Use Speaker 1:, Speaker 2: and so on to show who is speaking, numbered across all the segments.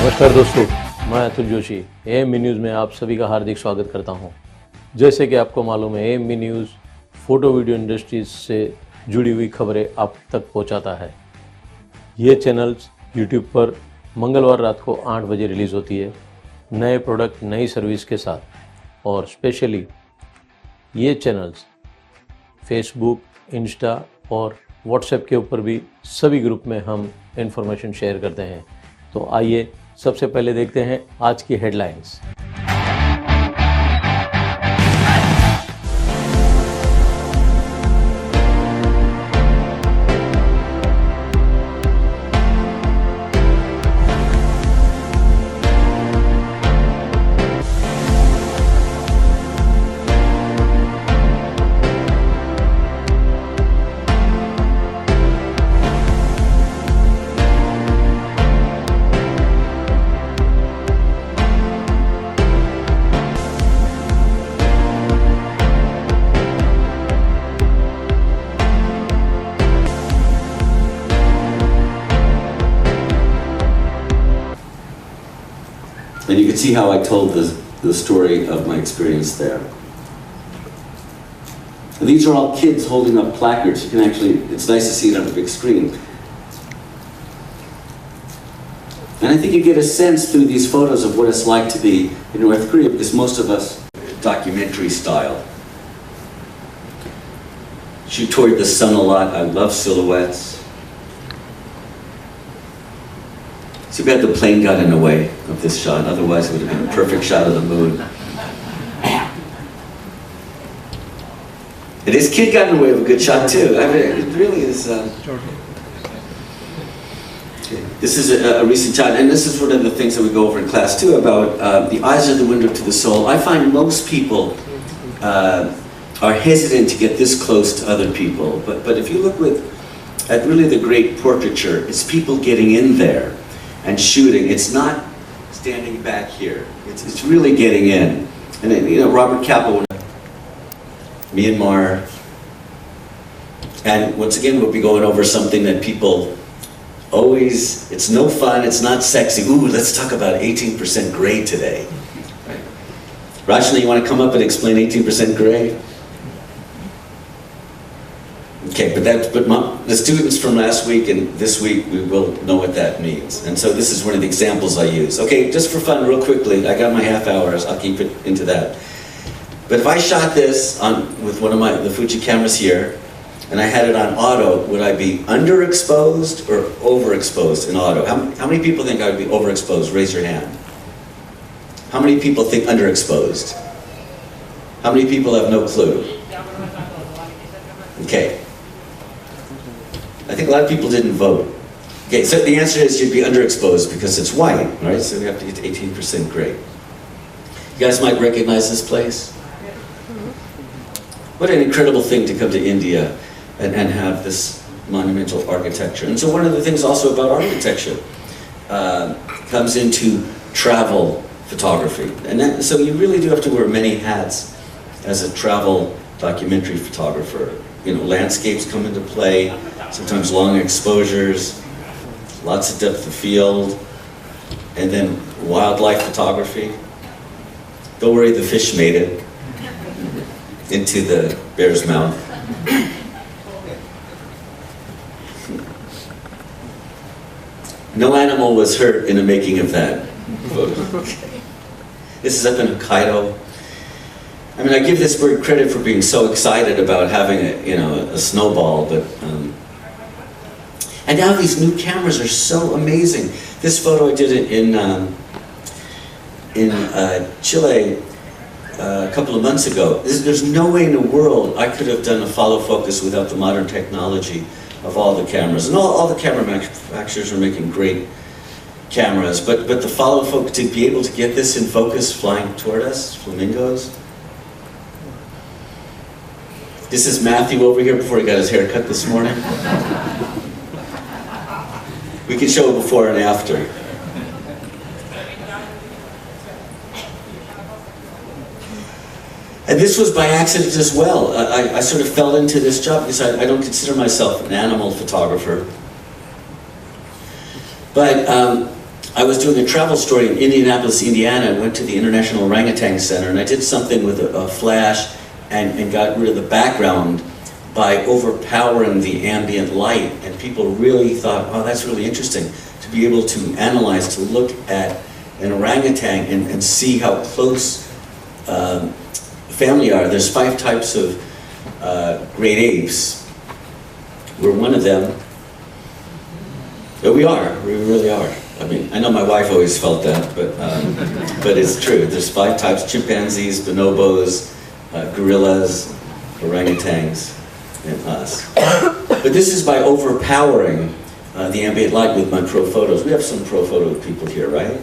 Speaker 1: नमस्कार दोस्तों, मैं अतुल जोशी AMV न्यूज़ में आप सभी का हार्दिक स्वागत करता हूं। जैसे कि आपको मालूम है, AMV news photo video industries से जुड़ी हुई खबरें आप तक पहुंचाता है। ये चैनल्स YouTube पर मंगलवार रात को 8 बजे रिलीज़ होती है, नए प्रोडक्ट नई सर्विस के साथ। और स्पेशली ये चैनल्स फेसबुक, इंस्टा और व्हाट्सएप के ऊपर भी सभी ग्रुप में हम इंफॉर्मेशन शेयर करते हैं। तो आइए सबसे पहले देखते हैं आज की headlines.
Speaker 2: And you can see how I told the story of my experience there. And these are all kids holding up placards. You can actually, it's nice to see it on a big screen. And I think you get a sense through these photos of what it's like to be in North Korea, because most of us, documentary style. Shoot toward the sun a lot. I love silhouettes. Too bad the plane got in the way of this shot, otherwise it would have been a perfect shot of the moon. And this kid got in the way of a good shot too. I mean, it really is. This is a recent shot, and this is one of the things that we go over in class too, about the eyes are the window to the soul. I find most people are hesitant to get this close to other people, but if you look at really the great portraiture, it's people getting in there and shooting. It's not standing back here. It's really getting in. And then, you know, Robert Capa, Myanmar, and once again we'll be going over something that people always, it's no fun, it's not sexy. Ooh, let's talk about 18% gray today. Right. Rachna, you want to come up and explain 18% gray? Okay, but the students from last week and this week, we will know what that means. And so this is one of the examples I use. Okay, just for fun, real quickly, I got my half hours, I'll keep it into that. But if I shot this with one of the Fuji cameras here, and I had it on auto, would I be underexposed or overexposed in auto? How many people think I would be overexposed? Raise your hand. How many people think underexposed? How many people have no clue? Okay. I think a lot of people didn't vote. Okay, so the answer is you'd be underexposed because it's white, right? So we have to get to 18% gray. You guys might recognize this place. What an incredible thing to come to India and have this monumental architecture. And so one of the things also about architecture comes into travel photography. And so you really do have to wear many hats as a travel documentary photographer. You know, landscapes come into play, sometimes long exposures, lots of depth of field, and then wildlife photography. Don't worry, the fish made it into the bear's mouth. No animal was hurt in the making of that photo. Okay. This is up in Hokkaido. I mean, I give this bird credit for being so excited about having a snowball, but and now these new cameras are so amazing. This photo I did it in Chile a couple of months ago. There's no way in the world I could have done a follow focus without the modern technology of all the cameras. And all the camera manufacturers are making great cameras, but the follow focus, to be able to get this in focus flying toward us, flamingos. This is Matthew over here before he got his hair cut this morning. We can show before and after. And this was by accident as well. I sort of fell into this job because I don't consider myself an animal photographer. But I was doing a travel story in Indianapolis, Indiana. I went to the International Orangutan Center, and I did something with a flash and got rid of the background by overpowering the ambient light. And people really thought, oh, that's really interesting, to be able to analyze, to look at an orangutan and see how close family are. There's 5 types of great apes. We're one of them. But we are, we really are. I mean, I know my wife always felt that, but it's true. There's 5 types: chimpanzees, bonobos, gorillas, orangutans, and us. But this is by overpowering the ambient light with my pro photos. We have some pro photo people here, right?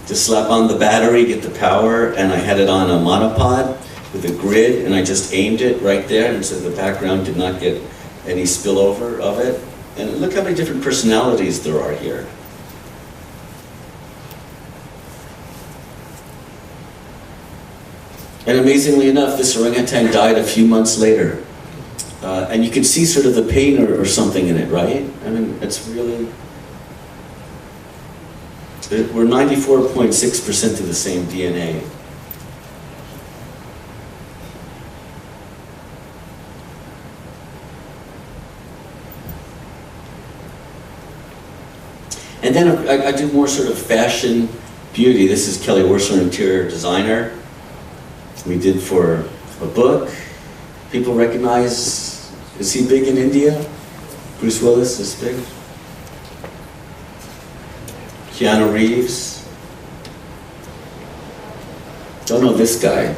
Speaker 2: Just slap on the battery, get the power, and I had it on a monopod with a grid, and I just aimed it right there, and so the background did not get any spillover of it. And look how many different personalities there are here. And amazingly enough, this orangutan died a few months later. And you can see sort of the pain or something in it, right? I mean, it's really... We're 94.6% of the same DNA. And then I do more sort of fashion beauty. This is Kelly Wersler, interior designer. We did for a book. People recognize, is he big in India? Bruce Willis is big. Keanu Reeves. Don't know this guy.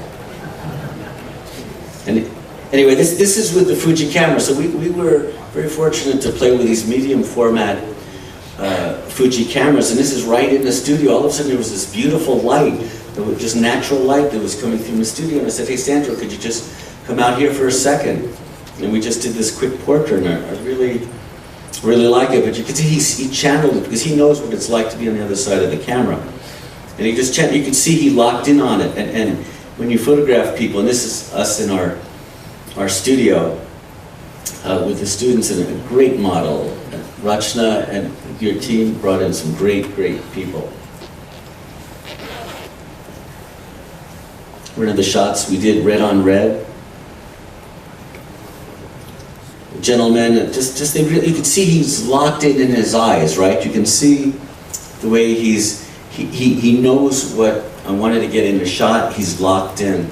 Speaker 2: And anyway, this is with the Fuji camera. So we were very fortunate to play with these medium format Fuji cameras, and this is right in the studio. All of a sudden there was this beautiful light, just natural light that was coming through the studio, and I said, hey Sandro, could you just come out here for a second? And we just did this quick portrait, and I really like it, but you can see he channeled it, because he knows what it's like to be on the other side of the camera. And he just you can see he locked in on it, and when you photograph people, and this is us in our studio, with the students, and a great model. Rachna and your team brought in some great people. One of the shots we did red on red. The gentleman, just they really, you can see he's locked in his eyes, right? You can see the way he knows what I wanted to get in the shot. He's locked in.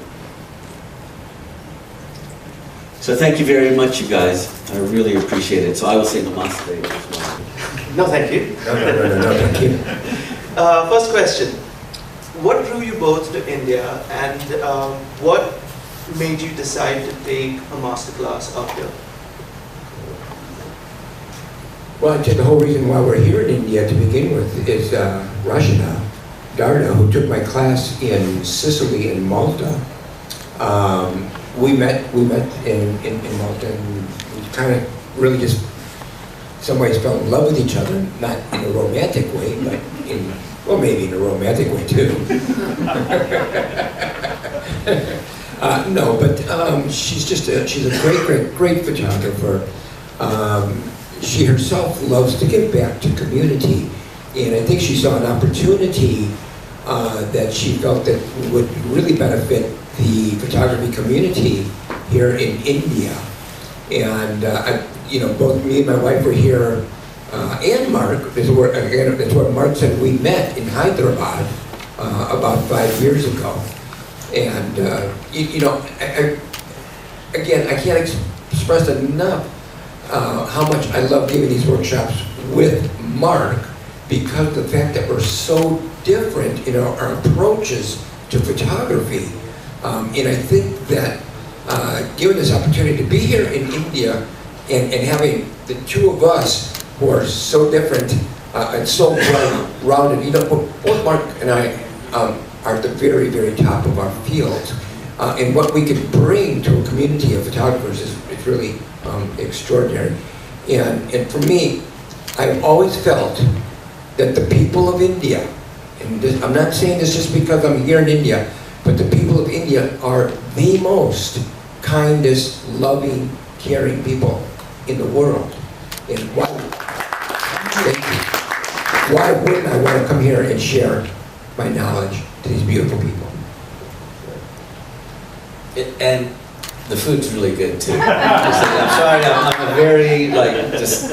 Speaker 2: So thank you very much, you guys. I really appreciate it. So I will say namaste as well.
Speaker 3: No, thank you.
Speaker 4: No, thank you.
Speaker 3: First question. What drew you both to India, and what made you decide to take a master class out here?
Speaker 4: Well, I'd say the whole reason why we're here in India to begin with is Rachna Darda, who took my class in Sicily and Malta. We met in Malta, and we kind of really just, some ways fell in love with each other, not in a romantic way, but well, maybe in a romantic way too. No, but she's a great photographer. She herself loves to give back to community, and I think she saw an opportunity that she felt that would really benefit the photography community here in India. And both me and my wife were here, and Mark, that's where Mark said we met in Hyderabad about 5 years ago. And again, I can't express enough how much I love giving these workshops with Mark, because of the fact that we're so different in our approaches to photography. And I think that given this opportunity to be here in India and having the two of us who are so different and so well-rounded, both Mark and I are at the very, very top of our field. And what we can bring to a community of photographers is really extraordinary. And for me, I've always felt that the people of India, and I'm not saying this just because I'm here in India, but the people of India are the most kindest, loving, caring people in the world. And wow. Thank you. why wouldn't I want to come here and share my knowledge to these beautiful people?
Speaker 2: And the food's really good too. I'm sorry, I'm a very, like, just...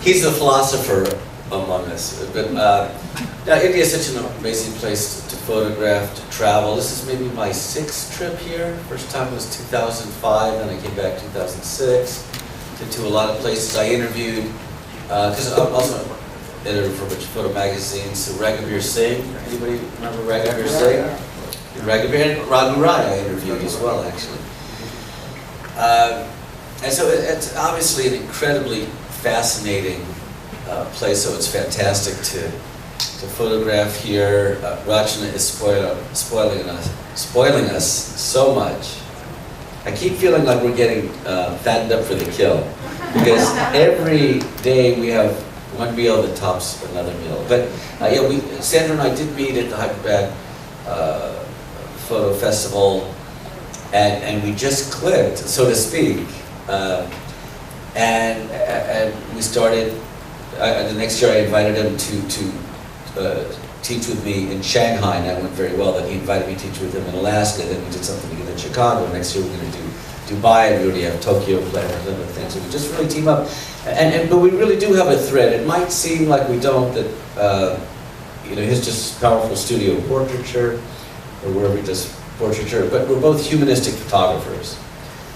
Speaker 2: He's the philosopher among us. But now, India is such an amazing place to photograph, to travel. This is maybe my 6th trip here. First time was 2005, then I came back 2006. Did to a lot of places. I interviewed, because I'm also an editor for a bunch of photo magazines, so Raghavir Singh. Anybody remember Raghavir Singh? Raghavir and Raghu Rai I interviewed as well, actually. And so it's obviously an incredibly fascinating place, so it's fantastic to photograph here. Rachana is spoiling us so much. I keep feeling like we're getting fattened up for the kill, because every day we have one meal that tops another meal. But yeah, Sandra and I did meet at the Hyderabad Photo Festival, and we just clicked, so to speak. And we started. The next year, I invited him to teach with me in Shanghai, and that went very well. Then he invited me to teach with him in Alaska. Then we did something together in Chicago. Next year, we're going to do Dubai, and we already have Tokyo planned and other things. So we just really team up, but we really do have a thread. It might seem like we don't. That he's just powerful studio portraiture, or wherever he does portraiture. But we're both humanistic photographers.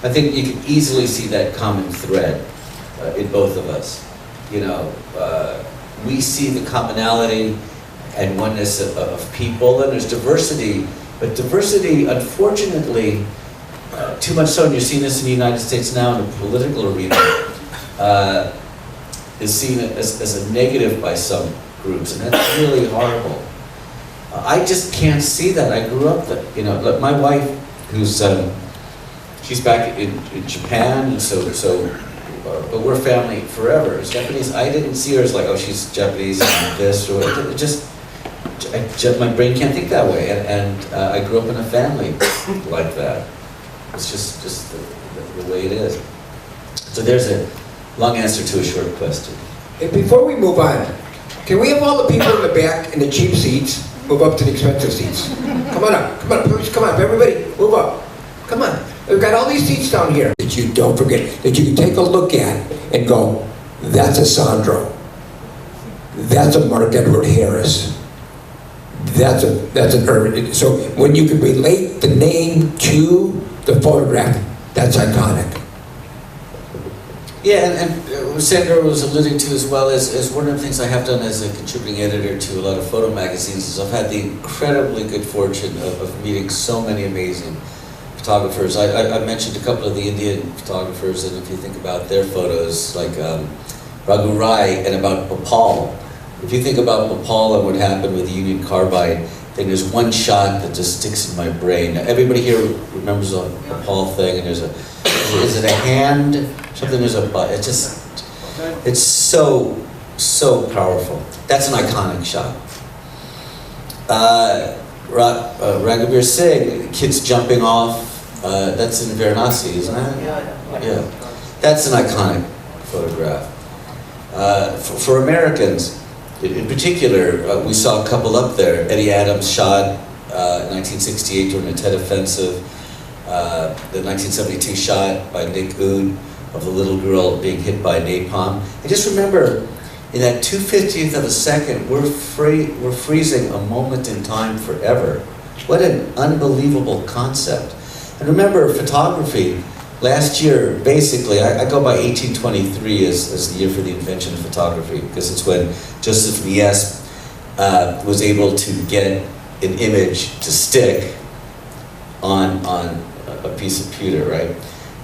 Speaker 2: I think you can easily see that common thread in both of us. We see the commonality and oneness of people, and there's diversity, but diversity, unfortunately, too much so, and you're seeing this in the United States now in the political arena, is seen as a negative by some groups, and that's really horrible. I just can't see that. I grew up that, my wife, who's, she's back in Japan, and so but we're family forever. As Japanese, I didn't see her as like, oh, she's Japanese and this or whatever. My brain can't think that way, and I grew up in a family like that. It's just the way it is. So there's a long answer to a short question.
Speaker 4: And before we move on, can we have all the people in the back in the cheap seats move up to the expensive seats? Come on up, please, come on, everybody, move up. Come on. We've got all these seats down here that you don't forget, that you can take a look at and go, that's a Sandro. That's a Mark Edward Harris. That's an urban. So when you can relate the name to the photograph, that's iconic.
Speaker 2: Yeah, and what Sandra was alluding to as well is one of the things I have done as a contributing editor to a lot of photo magazines is I've had the incredibly good fortune of meeting so many amazing photographers. I mentioned a couple of the Indian photographers, and if you think about their photos, like Raghu Rai and about Bhopal, if you think about Bhopal and what happened with the Union Carbide, then there's one shot that just sticks in my brain. Now, everybody here remembers the Bhopal thing, and is it a hand? Something, there's a butt. It's so powerful. That's an iconic shot. Raghavir Singh, kids jumping off, that's in Varanasi, isn't it? Yeah. That's an iconic photograph. For Americans, in particular, we saw a couple up there. Eddie Adams shot in 1968 during the Tet Offensive, the 1972 shot by Nick Oud of the little girl being hit by napalm. I just remember, in that 2/50th of a second, we're freezing a moment in time forever. What an unbelievable concept. And remember, photography, last year, basically, I go by 1823 as the year for the invention of photography, because it's when Joseph Mies was able to get an image to stick on a piece of pewter, right?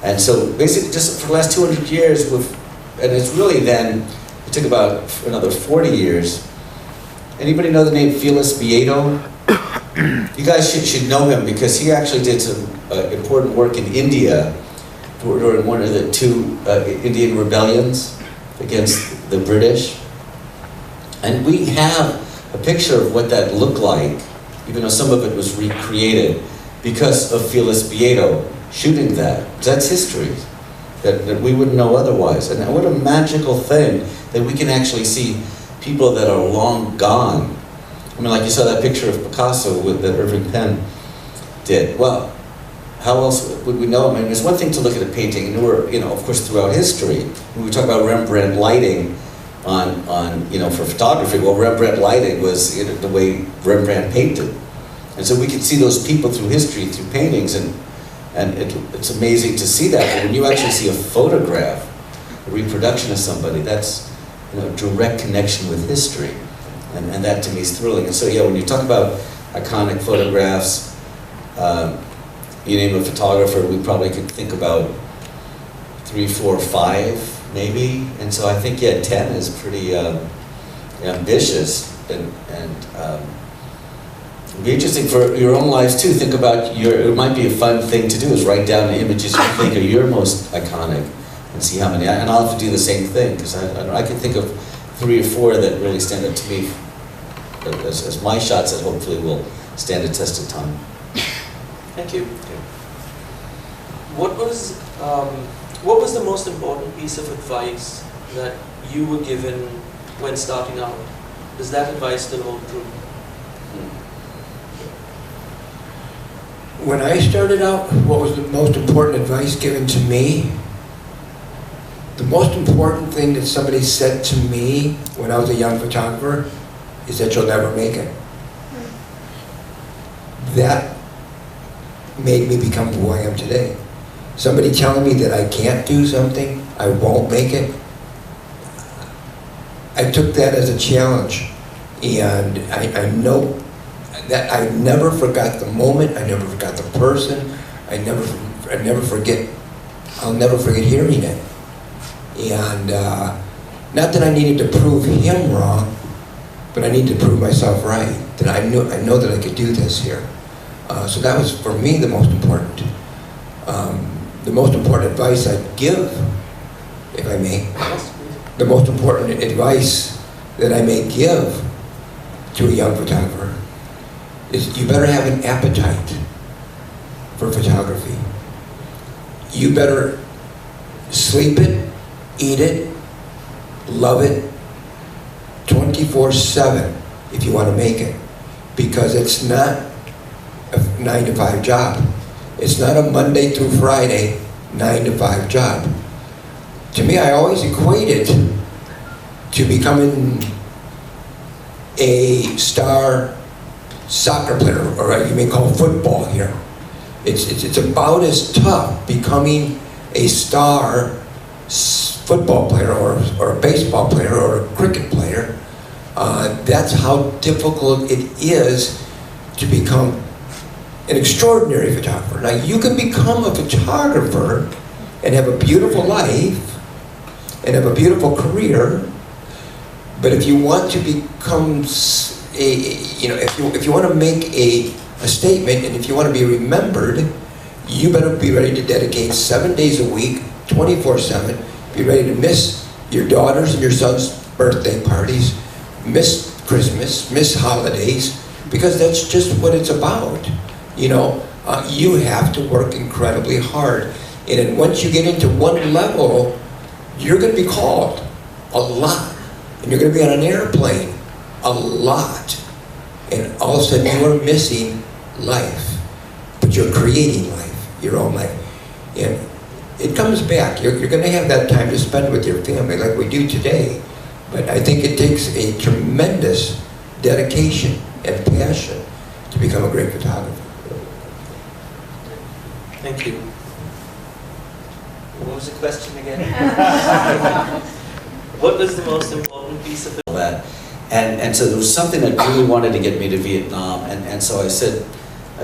Speaker 2: And so basically, just for the last 200 years, and it's really then, it took about another 40 years. Anybody know the name Felix Vieto? You guys should know him, because he actually did some important work in India during one of the two Indian rebellions against the British. And we have a picture of what that looked like, even though some of it was recreated, because of Felix Vieto shooting that. That's history. that we wouldn't know otherwise. And what a magical thing that we can actually see people that are long gone. I mean, like you saw that picture of Picasso that Irving Penn did. Well, how else would we know? I mean, it's one thing to look at a painting, and we're, you know, of course, throughout history, when we talk about Rembrandt lighting on you know, for photography, well, Rembrandt lighting was, you know, the way Rembrandt painted. And so we can see those people through history, through paintings, and it's amazing to see that. But when you actually see a photograph, a reproduction of somebody, that's, you know, direct connection with history. And that to me is thrilling. And so, yeah, when you talk about iconic photographs, you name a photographer, we probably could think about 3, 4, 5, maybe. And so I think, yeah, 10 is pretty ambitious. And it'd be interesting for your own lives too. Think about it might be a fun thing to do is write down the images you think are your most iconic and see how many. And I'll have to do the same thing, because I can think of 3 or 4 that really stand out to me as my shots that hopefully will stand the test of time.
Speaker 3: Thank you. What was the most important piece of advice that you were given when starting out? Does that advice still hold true?
Speaker 4: When I started out, what was the most important advice given to me? The most important thing that somebody said to me when I was a young photographer is that you'll never make it. That made me become who I am today. Somebody telling me that I can't do something, I won't make it, I took that as a challenge. And I know that I never forgot the moment, I never forgot the person, I'll never forget hearing it. And not that I needed to prove him wrong, but I needed to prove myself right, that I know that I could do this here. So that was, for me, the most important. The most important advice I'd give, if I may, the most important advice that I may give to a young photographer is you better have an appetite for photography. You better sleep it, eat it, love it, 24/7 if you want to make it. Because it's not a 9 to 5 job. It's not a Monday through Friday 9 to 5 job. To me, I always equate it to becoming a star soccer player, or you may call football here. It's about as tough becoming a star football player or a baseball player or a cricket player. That's how difficult it is to become an extraordinary photographer. Now, you can become a photographer and have a beautiful life and have a beautiful career, but if you want to become if you want to make a statement, and if you want to be remembered, you better be ready to dedicate 7 days a week, 24/7. Be ready to miss your daughter's and your son's birthday parties, miss Christmas, miss holidays, because that's just what it's about. You know, you have to work incredibly hard. And then once you get into one level, you're going to be called a lot. And you're going to be on an airplane a lot. And all of a sudden you are missing life. But you're creating life, your own life. And it comes back. You're going to have that time to spend with your family like we do today. But I think it takes a tremendous dedication and passion to become a great photographer.
Speaker 3: Thank you. What was the question again? What was the most important piece of
Speaker 2: that? And so there was something that really wanted to get me to Vietnam, and so I said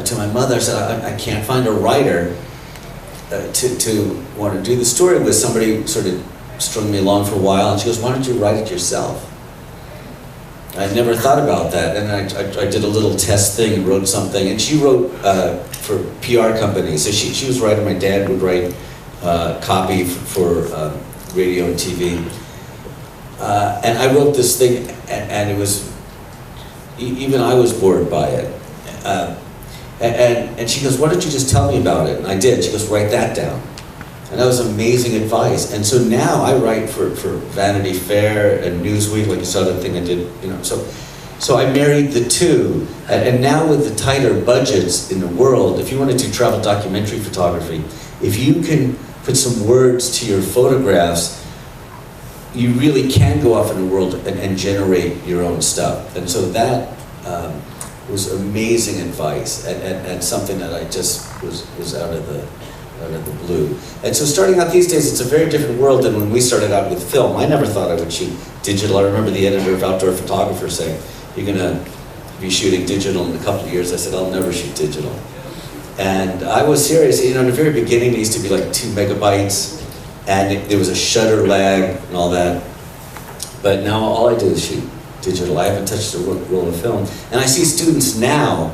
Speaker 2: to my mother, I said, I can't find a writer to want to do the story with. Somebody sort of strung me along for a while, and she goes, why don't you write it yourself? I never thought about that, and I did a little test thing and wrote something, and she wrote for PR companies. So she was writing, my dad would write copy for radio and TV. And I wrote this thing, and it was, even I was bored by it. And she goes, why don't you just tell me about it? And I did. She goes, write that down. And that was amazing advice. And so now I write for Vanity Fair and Newsweek, like you saw that thing I did, you know. So I married the two. And now with the tighter budgets in the world, if you want to do travel documentary photography, if you can put some words to your photographs, you really can go off in the world and generate your own stuff. And so that was amazing advice and something that I just was out of the blue. And so starting out these days, it's a very different world than when we started out with film. I never thought I would shoot digital. I remember the editor of Outdoor Photographer saying, "You're gonna be shooting digital in a couple of years." I said, "I'll never shoot digital." And I was serious. You know, in the very beginning, it used to be like 2 megabytes, and there was a shutter lag and all that. But now all I do is shoot digital. I haven't touched a roll of film. And I see students now,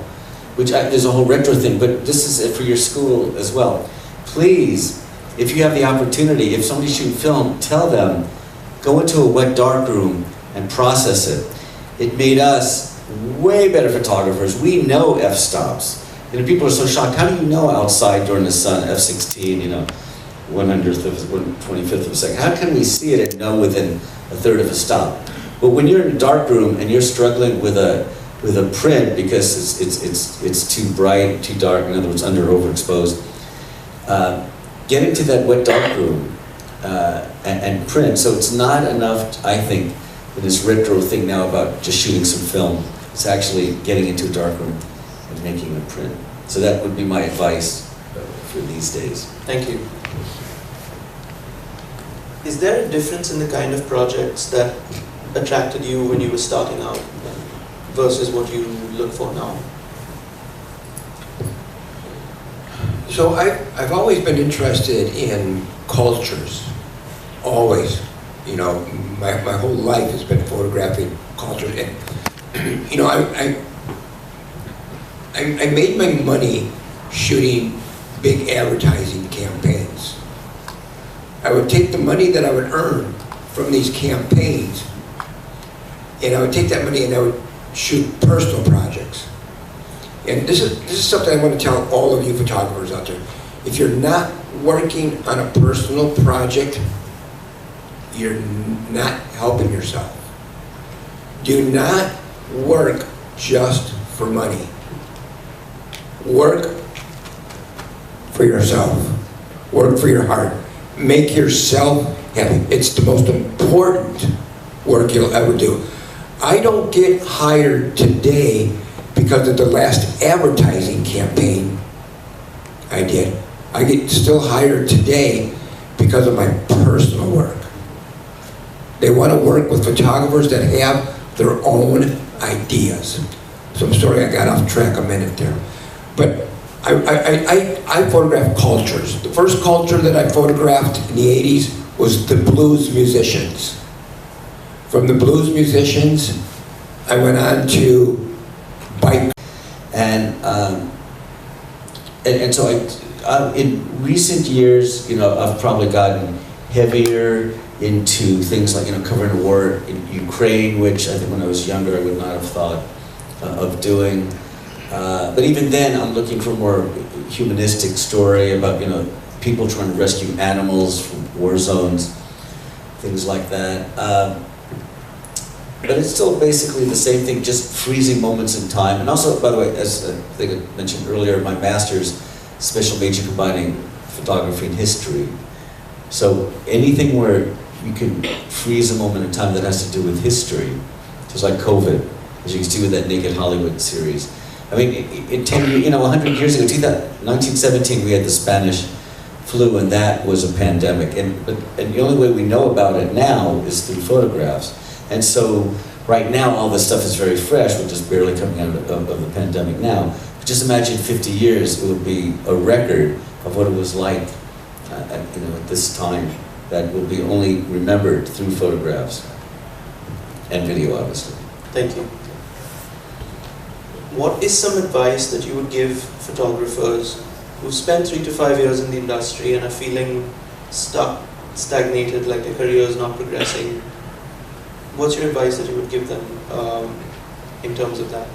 Speaker 2: there's a whole retro thing, but this is for your school as well. Please, if you have the opportunity, if somebody's shooting film, tell them, go into a wet dark room and process it. It made us way better photographers. We know f-stops. You know, people are so shocked. How do you know outside during the sun, f16, you know, 1/125th of a second? How can we see it and know within a third of a stop? But when you're in a dark room and you're struggling with a print because it's too bright, too dark, in other words, under or overexposed, get into that wet dark room and print. So it's not enough, I think, in this retro thing now about just shooting some film. It's actually getting into a dark room and making a print. So that would be my advice for these days.
Speaker 3: Thank you. Is there a difference in the kind of projects that attracted you when you were starting out versus what you look for now?
Speaker 4: So I've always been interested in cultures, always. You know, my whole life has been photographing cultures. And, you know, I made my money shooting big advertising campaigns. I would take the money that I would earn from these campaigns, and I would take that money and I would shoot personal projects. And this is something I want to tell all of you photographers out there. If you're not working on a personal project, you're not helping yourself. Do not work just for money. Work for yourself. Work for your heart. Make yourself happy. It's the most important work you'll ever do. I don't get hired today because of the last advertising campaign I did. I get still hired today because of my personal work. They want to work with photographers that have their own ideas. So I'm sorry I got off track a minute there. But I photograph cultures. The first culture that I photographed in the 80s was the blues musicians. From the blues musicians, I went on to bike.
Speaker 2: And so in recent years, you know, I've probably gotten heavier into things like, you know, covering a war in Ukraine, which I think when I was younger I would not have thought of doing. But even then, I'm looking for a more humanistic story about, you know, people trying to rescue animals from war zones, things like that. But it's still basically the same thing, just freezing moments in time. And also, by the way, as I think I mentioned earlier, my master's special major combining photography and history. So anything where you can freeze a moment in time that has to do with history, just like COVID, as you can see with that Naked Hollywood series. I mean, in 100 years ago, 1917, we had the Spanish flu, and that was a pandemic. And the only way we know about it now is through photographs. And so right now, all this stuff is very fresh. We're just barely coming out of the pandemic now. But just imagine 50 years, it would be a record of what it was like at this time that will be only remembered through photographs and video, obviously.
Speaker 3: Thank you. What is some advice that you would give photographers who spent 3 to 5 years in the industry and are feeling stuck, stagnated, like their career is not progressing? What's your advice that you would give them in terms of that?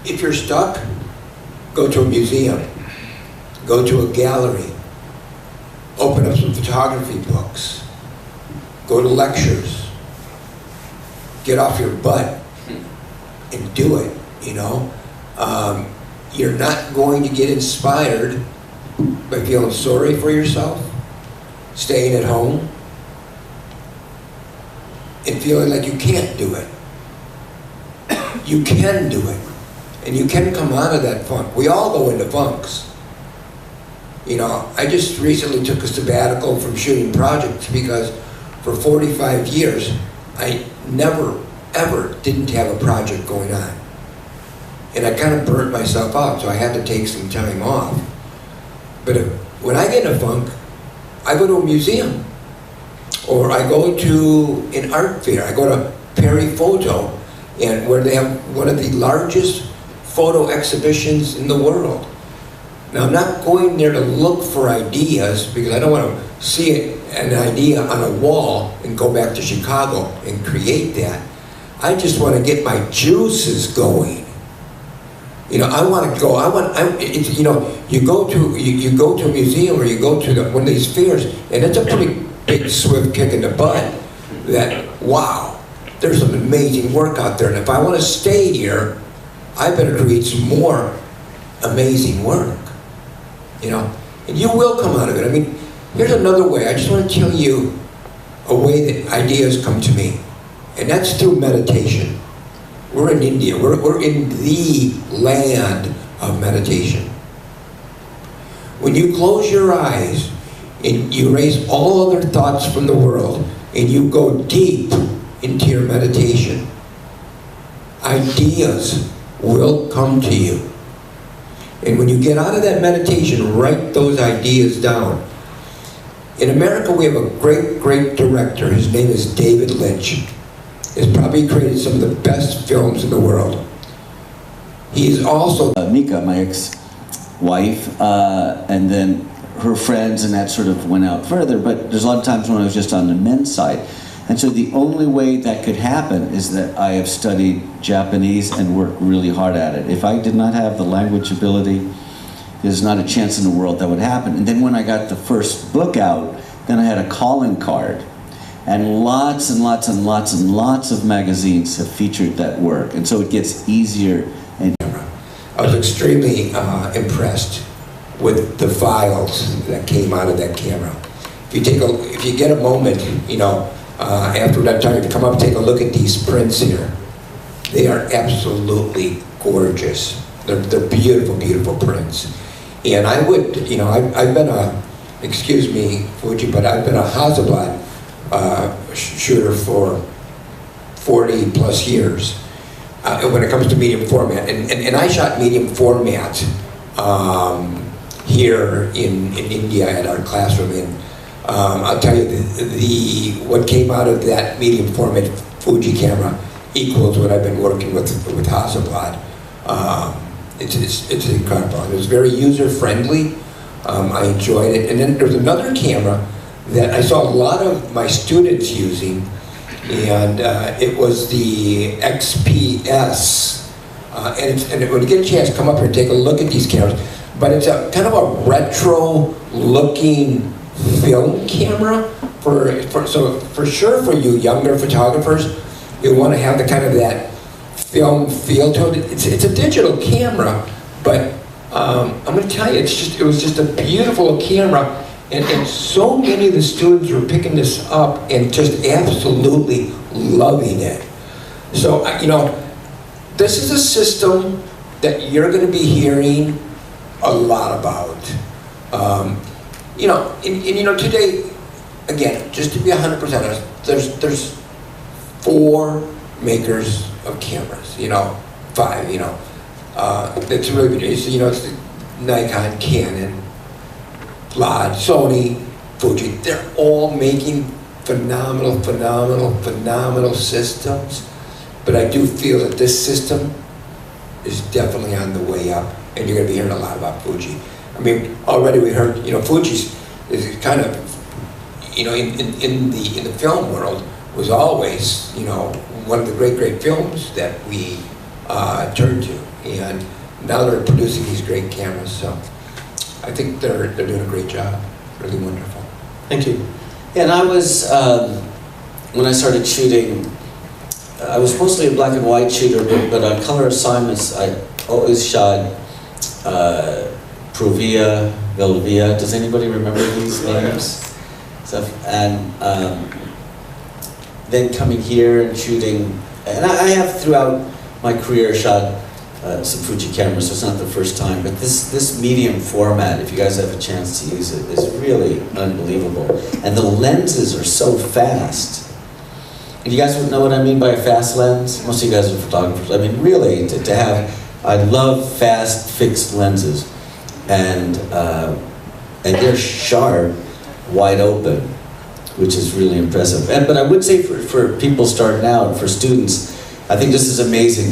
Speaker 4: If you're stuck, go to a museum. go to a gallery, open up some photography books, go to lectures, get off your butt and do it, you know? You're not going to get inspired by feeling sorry for yourself, staying at home, and feeling like you can't do it. You can do it, and you can come out of that funk. We all go into funks. You know, I just recently took a sabbatical from shooting projects because for 45 years, I never, ever didn't have a project going on. And I kind of burnt myself out, so I had to take some time off. But when I get in a funk, I go to a museum, or I go to an art fair. I go to Perry Photo, and where they have one of the largest photo exhibitions in the world. Now, I'm not going there to look for ideas because I don't want to see an idea on a wall and go back to Chicago and create that. I just want to get my juices going. You know, I want to go. You know, you go to a museum or you go to one of these fairs, and it's a pretty big swift kick in the butt. That wow, there's some amazing work out there, and if I want to stay here, I better create some more amazing work. You know, and you will come out of it. I mean, here's another way. I just want to tell you a way that ideas come to me, and that's through meditation. We're in India. We're in the land of meditation. When you close your eyes and you erase all other thoughts from the world and you go deep into your meditation, ideas will come to you. And when you get out of that meditation, write those ideas down. In America, we have a great, great director. His name is David Lynch. He's probably created some of the best films in the world. He's also...
Speaker 2: Mika, my ex-wife, and then her friends, and that sort of went out further, but there's a lot of times when I was just on the men's side. And so the only way that could happen is that I have studied Japanese and worked really hard at it. If I did not have the language ability, there's not a chance in the world that would happen. And then when I got the first book out, then I had a calling card. And lots and lots and lots and lots of magazines have featured that work. And so it gets easier. And
Speaker 4: I was extremely impressed with the files that came out of that camera. If you get a moment, you know, after that time, to come up and take a look at these prints here. They are absolutely gorgeous. They're beautiful, beautiful prints. And I would, you know, I've been a, excuse me, Fuji, but I've been a Hasselblad shooter for 40 plus years when it comes to medium format. And I shot medium format here in India at our classroom. And I'll tell you, what came out of that medium format Fuji camera equals what I've been working with Hasselblad. It's incredible. It was very user friendly. I enjoyed it. And then there's another camera that I saw a lot of my students using, and it was the XPS. And when you get a chance, come up here and take a look at these cameras. But it's a kind of a retro-looking film camera. So for sure, for you younger photographers, you want to have the kind of that film feel to it. It's a digital camera, but I'm going to tell you, it was just a beautiful camera. And so many of the students were picking this up and just absolutely loving it. So, you know, this is a system that you're going to be hearing a lot about. You know, and you know, today, again, just to be 100% honest, there's 4 makers of cameras. You know, 5. You know, it's really, you know, it's Nikon, Canon, Sony, Fuji. They're all making phenomenal, phenomenal, phenomenal systems. But I do feel that this system is definitely on the way up, and you're going to be hearing a lot about Fuji. I mean, already we heard, you know, Fuji's is kind of, you know, in the film world was always, you know, one of the great films that we turned to, and now they're producing these great cameras. So I think they're doing a great job. Really wonderful.
Speaker 3: Thank you.
Speaker 2: Yeah, and I was, when I started shooting, I was mostly a black and white shooter, but on color assignments, I always shot Provia, Velvia. Does anybody remember these names? Stuff. And then coming here and shooting, and I have throughout my career shot some Fuji cameras, so it's not the first time, but this medium format, if you guys have a chance to use it, is really unbelievable. And the lenses are so fast. If you guys would know what I mean by a fast lens, most of you guys are photographers. I mean, really, to have, I love fast fixed lenses, and they're sharp, wide open, which is really impressive. But I would say for people starting out, for students, I think this is amazing.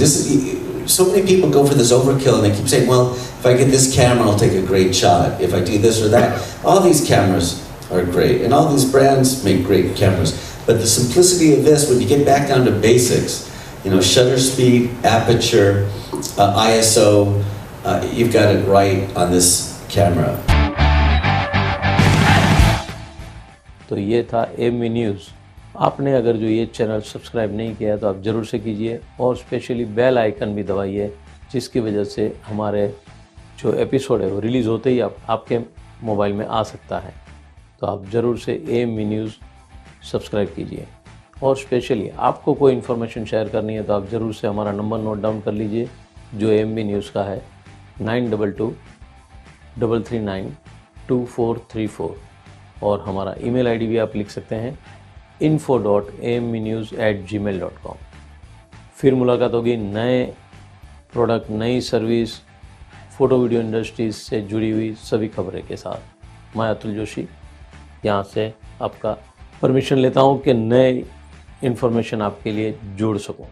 Speaker 2: So many people go for this overkill and they keep saying, well, if I get this camera, I'll take a great shot. If I do this or that. All these cameras are great, and all these brands make great cameras. But the simplicity of this, when you get back down to basics, you know, shutter speed, aperture, ISO, you've got it right on this camera.
Speaker 1: तो ये था AMV news. आपने अगर जो ये channel subscribe नहीं किया तो आप ज़रूर से कीजिए, और स्पेशली बेल आइकन भी दबाइए, जिसकी वजह से हमारे जो एपिसोड है वो रिलीज़ होते ही आपके मोबाइल में आ सकता है। तो आप ज़रूर से AMV न्यूज़ सब्सक्राइब कीजिए। और स्पेशली आपको कोई इन्फॉर्मेशन शेयर करनी है तो आप ज़रूर से हमारा नंबर नोट डाउन कर लीजिए, जो AMV न्यूज़ का है 9223392434, और हमारा ईमेल आईडी भी आप लिख सकते हैं info.amvnews@gmail.com। फिर मुलाकात होगी नए प्रोडक्ट, नई सर्विस, फ़ोटो वीडियो इंडस्ट्रीज से जुड़ी हुई सभी खबरें के साथ। मैं अतुल जोशी यहाँ से आपका परमिशन लेता हूँ कि नए इन्फॉर्मेशन आपके लिए जोड़ सकूँ।